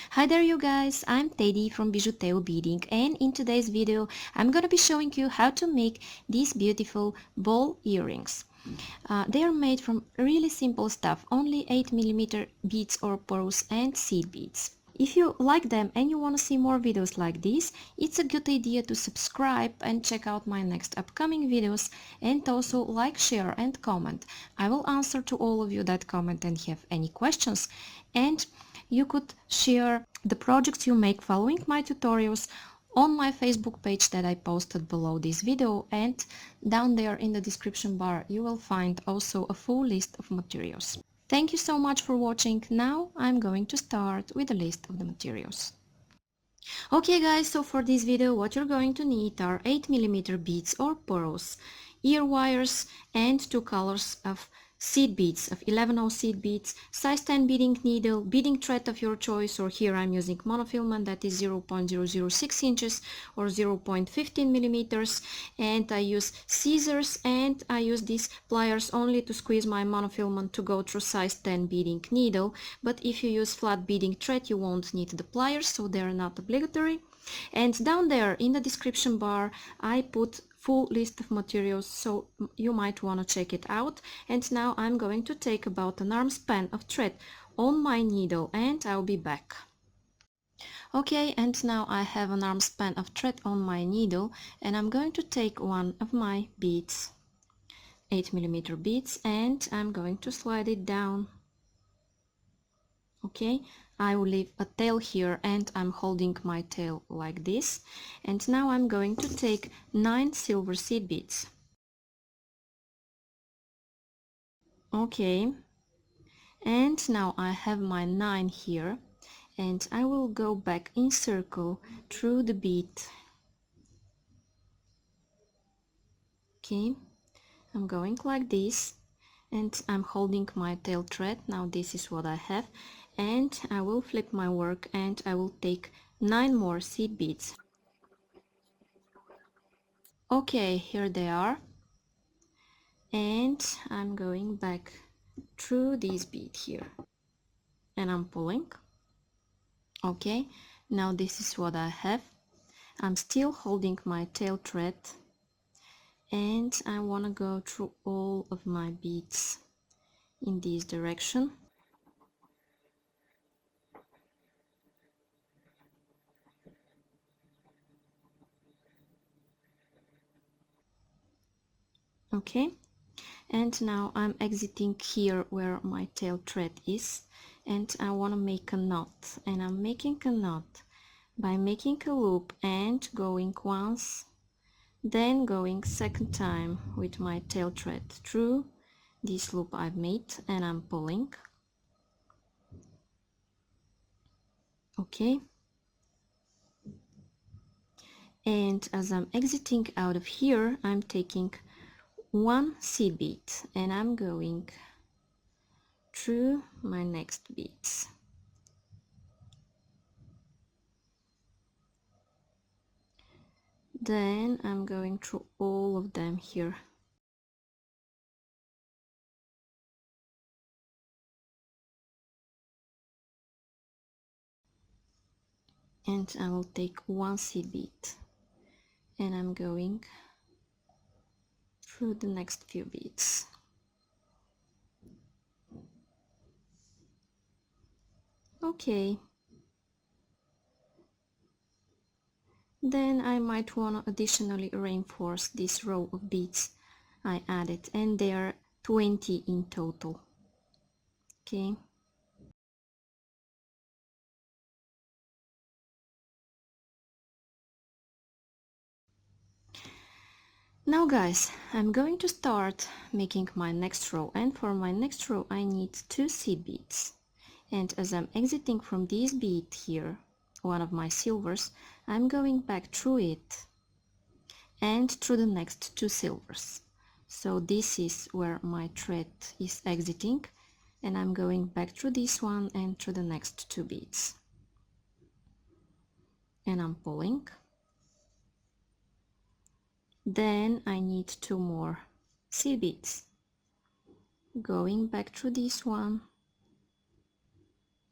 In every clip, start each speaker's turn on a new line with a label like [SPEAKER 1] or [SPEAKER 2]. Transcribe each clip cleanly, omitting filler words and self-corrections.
[SPEAKER 1] Hi there you guys, I'm Dainty from BijuTeo Beading, and in today's video I'm gonna be showing you how to make these beautiful ball earrings. They are made from really simple stuff, only 8mm beads or pearls and seed beads. If you like them and you want to see more videos like this, it's a good idea to subscribe and check out my next upcoming videos, and also like, share and comment. I will answer to all of you that comment and have any questions, and you could share the projects you make following my tutorials on my Facebook page that I posted below this video, and down there in the description bar you will find also a full list of materials. Thank you so much for watching. Now I'm going to start with a list of the materials. Okay guys, so for this video what you're going to need are 8mm beads or pearls, ear wires and two colors of seed beads, of 11/0 seed beads, size 10 beading needle, beading thread of your choice, or here I'm using monofilament, that is 0.006 inches or 0.15 millimeters, and I use scissors and I use these pliers only to squeeze my monofilament to go through size 10 beading needle, but if you use flat beading thread you won't need the pliers, so they're not obligatory. And down there in the description bar I put full list of materials, so you might want to check it out. And now I'm going to take about an arm span of thread on my needle and I'll be back. Okay, and now I have an arm span of thread on my needle and I'm going to take one of my beads, 8mm beads, and I'm going to slide it down. Okay, I will leave a tail here and I'm holding my tail like this. And now I'm going to take 9 silver seed beads. Okay, and now I have my 9 here, and I will go back in circle through the bead. Okay, I'm going like this and I'm holding my tail thread. Now this is what I have, and I will flip my work and I will take 9 more seed beads. Okay, here they are, and I'm going back through this bead here and I'm pulling. Okay, now this is what I have. I'm still holding my tail thread and I want to go through all of my beads in this direction. Okay, and now I'm exiting here where my tail thread is, and I want to make a knot, and I'm making a knot by making a loop and going once, then going second time with my tail thread through this loop I've made, and I'm pulling. Okay, and as I'm exiting out of here I'm taking one seed bead and I'm going through my next beads. Then I'm going through all of them here. And I will take one seed bead and I'm going through the next few beads. Okay. Then I might want to additionally reinforce this row of beads I added, and there are 20 in total. Okay. Now guys, I'm going to start making my next row, and for my next row I need 2 seed beads. And as I'm exiting from this bead here, one of my silvers, I'm going back through it and through the next 2 silvers. So this is where my thread is exiting, and I'm going back through this one and through the next 2 beads. And I'm pulling. Then I need 2 more seed beads. Going back through this one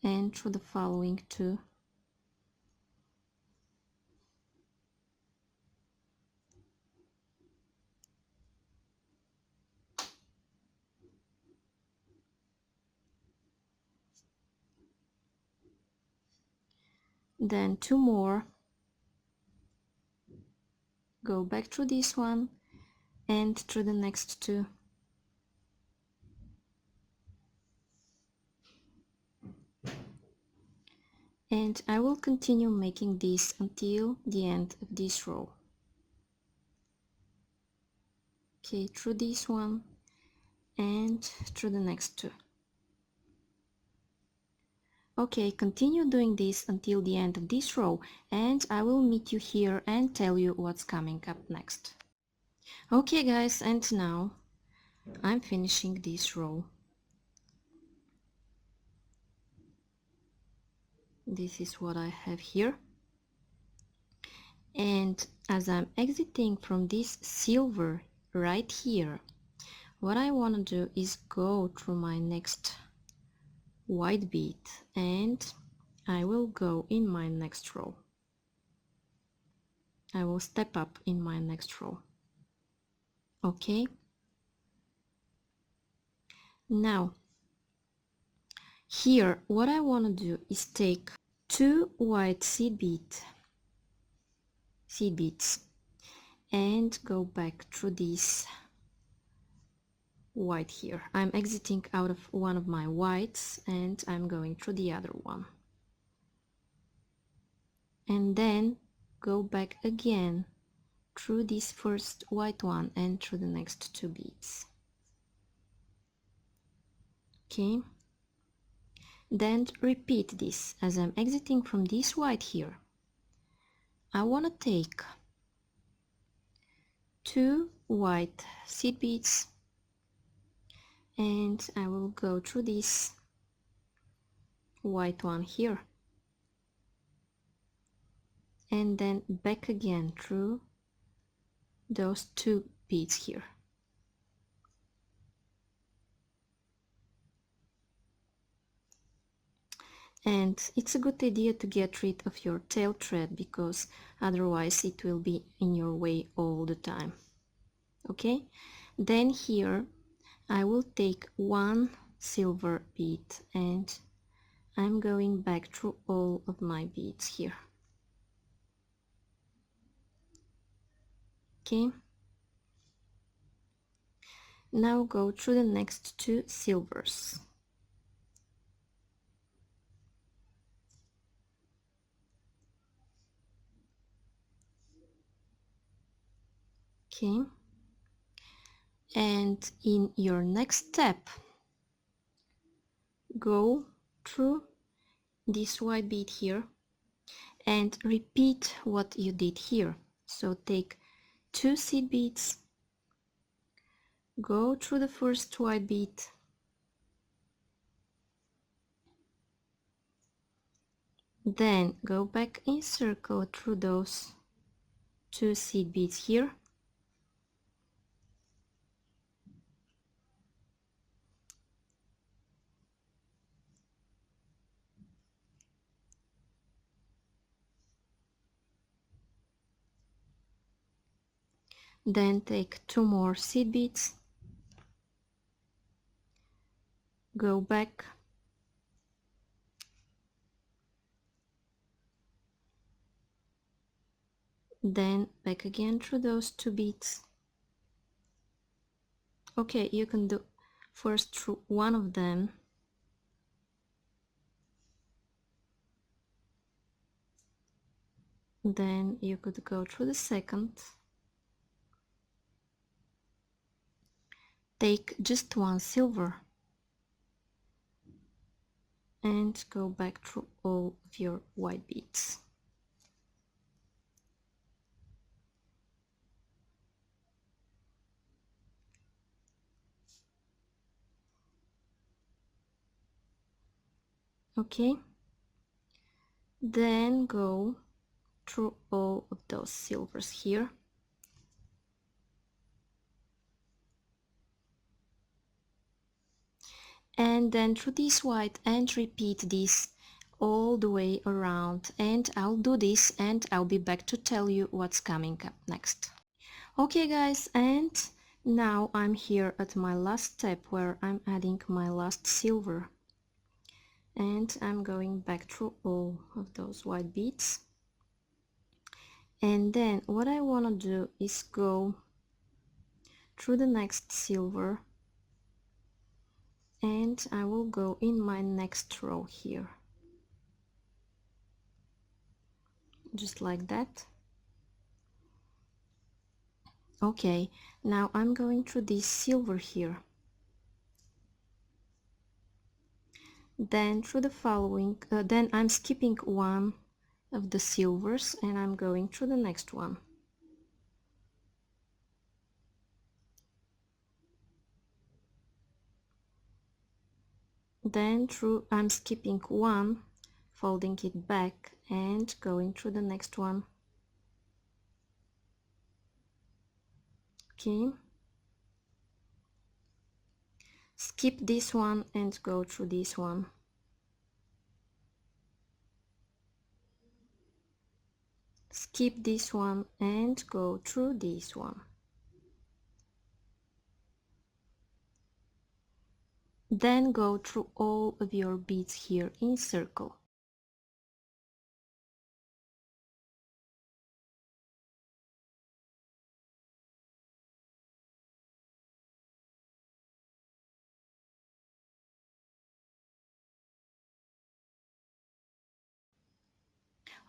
[SPEAKER 1] and through the following 2 then 2 more, go back through this one and through the next 2, and I will continue making this until the end of this row. Okay, through this one and through the next 2. Okay, continue doing this until the end of this row, and I will meet you here and tell you what's coming up next. Okay guys, and now I'm finishing this row. This is what I have here. And as I'm exiting from this silver right here, what I want to do is go through my next white bead, and I will go in my next row. I will step up in my next row. Okay, now here what I want to do is take 2 white seed beads and go back through this white here. I'm exiting out of one of my whites and I'm going through the other one, and then go back again through this first white one and through the next 2 beads. Okay, then repeat this. As I'm exiting from this white here, I want to take 2 white seed beads and I will go through this white one here and then back again through those 2 beads here. And it's a good idea to get rid of your tail thread, because otherwise it will be in your way all the time. Okay, then here I will take 1 silver bead and I'm going back through all of my beads here. Okay, now go through the next 2 silvers. Okay, and in your next step go through this white bead here and repeat what you did here. So take 2 seed beads, go through the first white bead, then go back in circle through those 2 seed beads here, then take 2 more seed beads, go back, then back again through those 2 beads. Okay, you can do first through one of them, then you could go through the second, take just 1 silver and go back through all of your white beads. Okay, then go through all of those silvers here, and then through this white, and repeat this all the way around, and I'll do this and I'll be back to tell you what's coming up next. Okay guys, and now I'm here at my last step where I'm adding my last silver, and I'm going back through all of those white beads. And then what I want to do is go through the next silver, and I will go in my next row here, just like that. Okay, now I'm going through this silver here, then through the following, then I'm skipping one of the silvers and I'm going through the next one. Then through, I'm skipping one, folding it back and going through the next one. Okay, skip this one and go through this one. Skip this one and go through this one. Then go through all of your beads here in circle.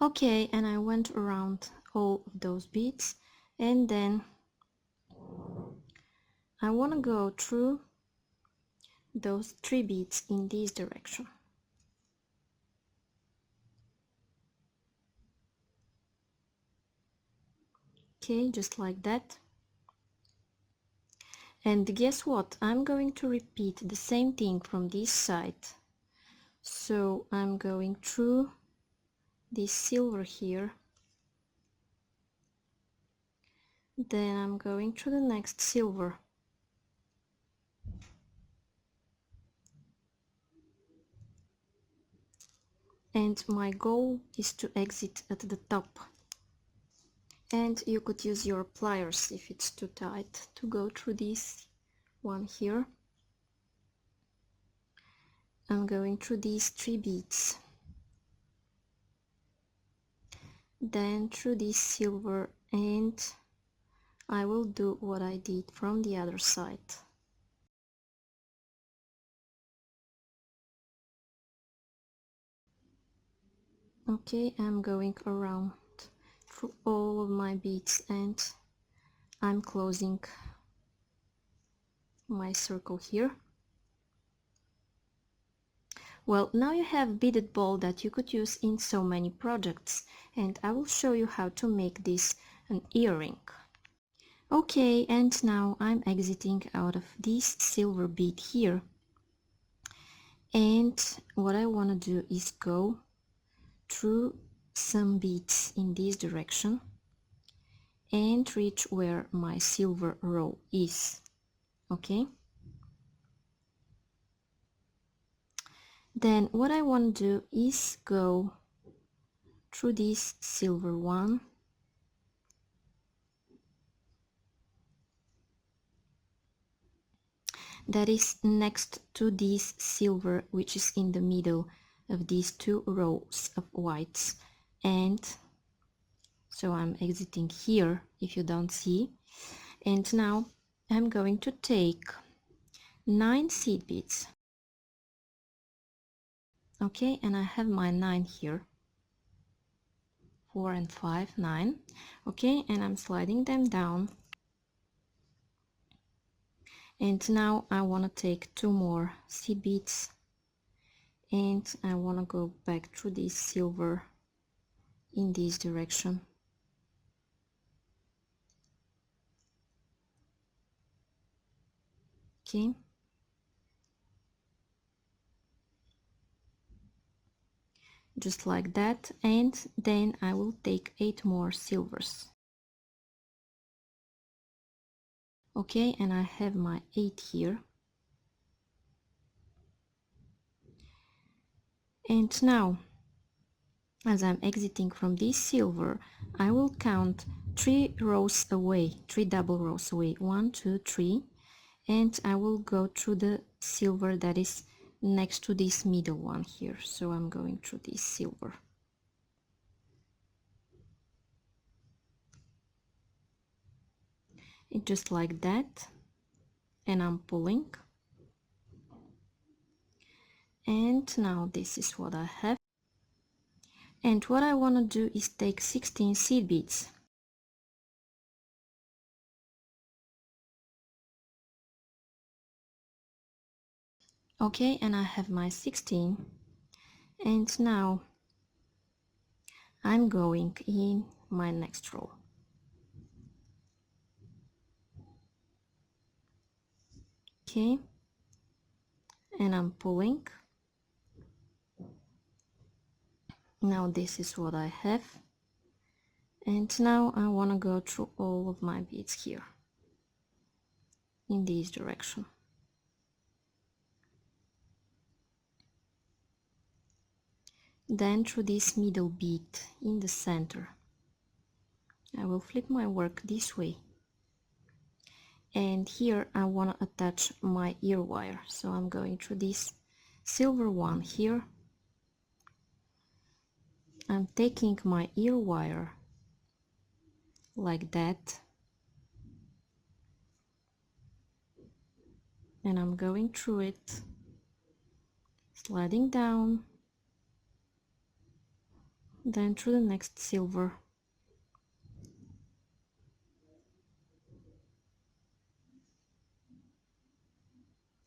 [SPEAKER 1] Okay, and I went around all of those beads, and then I want to go through those 3 beads in this direction. Okay, just like that. And guess what? I'm going to repeat the same thing from this side. So I'm going through this silver here, then I'm going through the next silver, and my goal is to exit at the top. And you could use your pliers if it's too tight to go through this one here. I'm going through these 3 beads, then through this silver, and I will do what I did from the other side. Okay, I'm going around through all of my beads and I'm closing my circle here. Well, now you have beaded ball that you could use in so many projects, and I will show you how to make this an earring. Okay, and now I'm exiting out of this silver bead here, and what I want to do is go through some beads in this direction and reach where my silver row is. Okay, then what I want to do is go through this silver one, that is next to this silver, which is in the middle of these 2 rows of whites. And so I'm exiting here if you don't see, and now I'm going to take 9 seed beads. Okay, and I have my 9 here, 4 and 5, 9. Okay, and I'm sliding them down, and now I want to take 2 more seed beads, and I want to go back through this silver in this direction. Okay, just like that, and then I will take 8 more silvers. Okay, and I have my 8 here, and now as I'm exiting from this silver, I will count 3 rows away, 3 double rows away, 1, 2, 3, and I will go through the silver that is next to this middle one here. So I'm going through this silver. It's just like that, and I'm pulling. And now this is what I have. And what I want to do is take 16 seed beads. Okay, and I have my 16. And now I'm going in my next row. Okay, and I'm pulling. Now this is what I have. And now I want to go through all of my beads here in this direction. Then through this middle bead in the center, I will flip my work this way. And here I want to attach my ear wire. So I'm going through this silver one here. I'm taking my ear wire like that. And I'm going through it, sliding down, then through the next silver.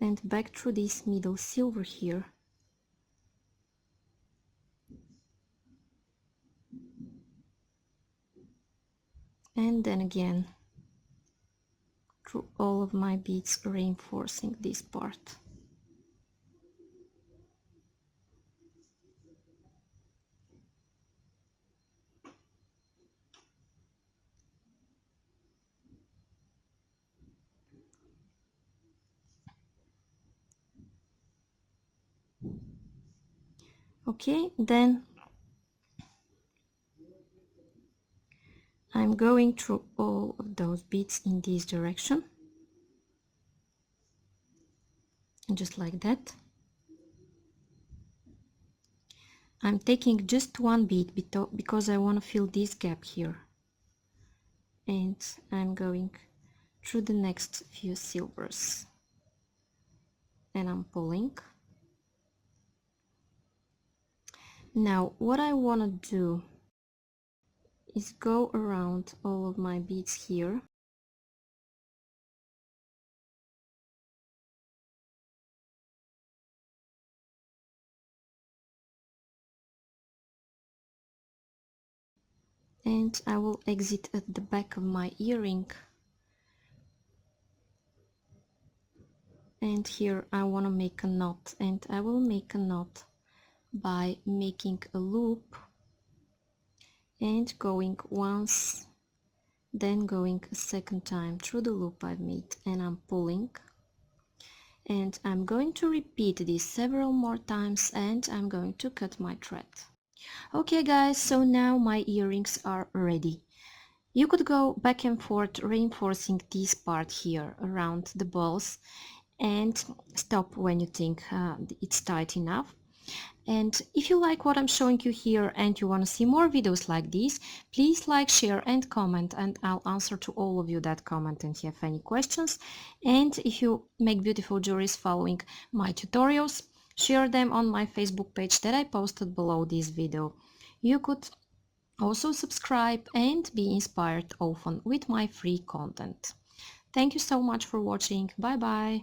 [SPEAKER 1] And back through this middle silver here. And then again through all of my beads, reinforcing this part. Okay, then I'm going through all of those beads in this direction, and just like that. I'm taking just one bead because I want to fill this gap here, and I'm going through the next few silvers, and I'm pulling. Now what I want to do is go around all of my beads here, and I will exit at the back of my earring, and here I want to make a knot, and I will make a knot by making a loop and going once, then going a second time through the loop I've made, and I'm pulling. And I'm going to repeat this several more times, and I'm going to cut my thread. Okay guys, so now my earrings are ready. You could go back and forth reinforcing this part here around the balls and stop when you think it's tight enough. And if you like what I'm showing you here and you want to see more videos like this, please like, share and comment, and I'll answer to all of you that comment and have any questions. And if you make beautiful jewelries following my tutorials, share them on my Facebook page that I posted below this video. You could also subscribe and be inspired often with my free content. Thank you so much for watching. Bye bye.